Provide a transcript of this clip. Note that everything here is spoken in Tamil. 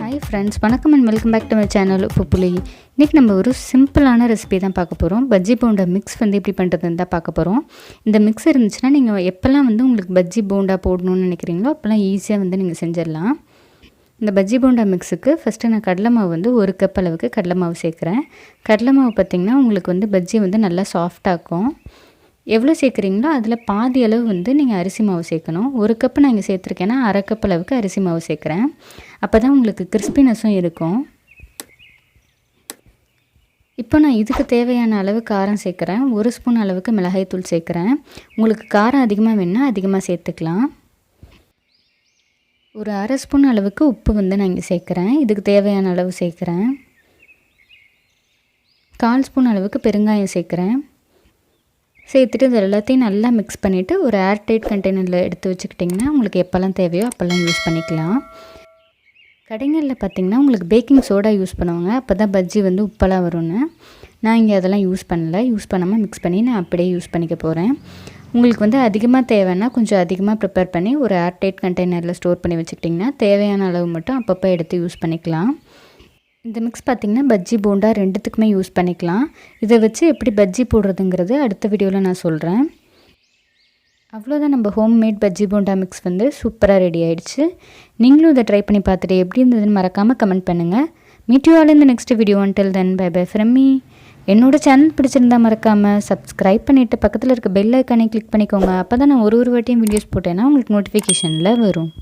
ஹாய் ஃப்ரெண்ட்ஸ், வணக்கம் and welcome back to my channel உப்பு புளி. இன்றைக்கி நம்ம ஒரு சிம்பிளான ரெசிபி தான் பார்க்க போகிறோம். பஜ்ஜி போண்டா மிக்ஸ் எப்படி பண்ணுறதுன்னு தான் பார்க்க போகிறோம். இந்த மிக்ஸ் இருந்துச்சுன்னா நீங்கள் எப்போல்லாம் உங்களுக்கு பஜ்ஜி போண்டா போடணும்னு நினைக்கிறீங்களோ அப்போல்லாம் ஈஸியாக நீங்கள் செஞ்சிடலாம். இந்த பஜ்ஜி போண்டா மிக்ஸுக்கு ஃபஸ்ட்டு நான் கடலை மாவு 1 கப் அளவுக்கு கடலை மாவு சேர்க்குறேன். கடலை மாவு பார்த்திங்கன்னா உங்களுக்கு பஜ்ஜி நல்லா சாஃப்டாகும். எவ்வளோ சேர்க்குறீங்களோ அதில் பாதி அளவு நீங்கள் அரிசி மாவு சேர்க்கணும். 1 கப்பு நான் இங்கே சேர்த்துருக்கேன்னா 1/2 கப் அளவுக்கு அரிசி மாவு சேர்க்குறேன். அப்போ தான் உங்களுக்கு கிறிஸ்பினஸும் இருக்கும். இப்போ நான் இதுக்கு தேவையான அளவு காரம் சேர்க்குறேன். 1 ஸ்பூன் அளவுக்கு மிளகாய் தூள் சேர்க்குறேன். உங்களுக்கு காரம் அதிகமாக வேணுன்னா அதிகமாக சேர்த்துக்கலாம். ஒரு 1/2 ஸ்பூன் அளவுக்கு உப்பு நான் இங்கே சேர்க்குறேன். இதுக்கு தேவையான அளவு சேர்க்குறேன். 1/4 ஸ்பூன் அளவுக்கு பெருங்காயம் சேர்க்குறேன். சேர்த்துட்டு இது எல்லாத்தையும் நல்லா மிக்ஸ் பண்ணிவிட்டு ஒரு ஏர்டைட் கண்டெய்னரில் எடுத்து வச்சுக்கிட்டிங்கன்னா உங்களுக்கு எப்போல்லாம் தேவையோ அப்போல்லாம் யூஸ் பண்ணிக்கலாம். கடைகளில் பார்த்திங்கன்னா உங்களுக்கு பேக்கிங் சோடா யூஸ் பண்ணுவாங்க. அப்போ தான் பஜ்ஜி உப்பெல்லாம் வரும்னு. நான் இங்கே அதெல்லாம் யூஸ் பண்ணாமல் மிக்ஸ் பண்ணி நான் அப்படியே யூஸ் பண்ணிக்க போகிறேன். உங்களுக்கு அதிகமாக தேவைன்னா கொஞ்சம் அதிகமாக ப்ரிப்பேர் பண்ணி ஒரு ஏர்டைட் கண்டெய்னரில் ஸ்டோர் பண்ணி வச்சுக்கிட்டிங்கன்னா தேவையான அளவு மட்டும் அப்பப்போ எடுத்து யூஸ் பண்ணிக்கலாம். இந்த மிக்ஸ் பார்த்திங்கன்னா பஜ்ஜி போண்டா 2த்துக்குமே யூஸ் பண்ணிக்கலாம். இதை வச்சு எப்படி பஜ்ஜி போடுறதுங்கிறது அடுத்த வீடியோவில் நான் சொல்கிறேன். அவ்வளோதான், நம்ம ஹோம்மேட் பஜ்ஜி போண்டா மிக்ஸ் சூப்பராக ரெடி ஆகிடுச்சு. நீங்களும் இதை ட்ரை பண்ணி பார்த்துட்டு எப்படி இருந்ததுன்னு மறக்காமல் கமெண்ட் பண்ணுங்கள். Meet you all in the next video. Until then bye bye from me. என்னோட சேனல் பிடிச்சிருந்தா மறக்காமல் சப்ஸ்கிரைப் பண்ணிவிட்டு பக்கத்தில் இருக்க பெல் ஐக்கானை கிளிக் பண்ணிக்கோங்க. அப்போ தான் நான் ஒரு வாட்டியும் வீடியோஸ் போட்டேன்னா உங்களுக்கு நோட்டிஃபிகேஷனில் வரும்.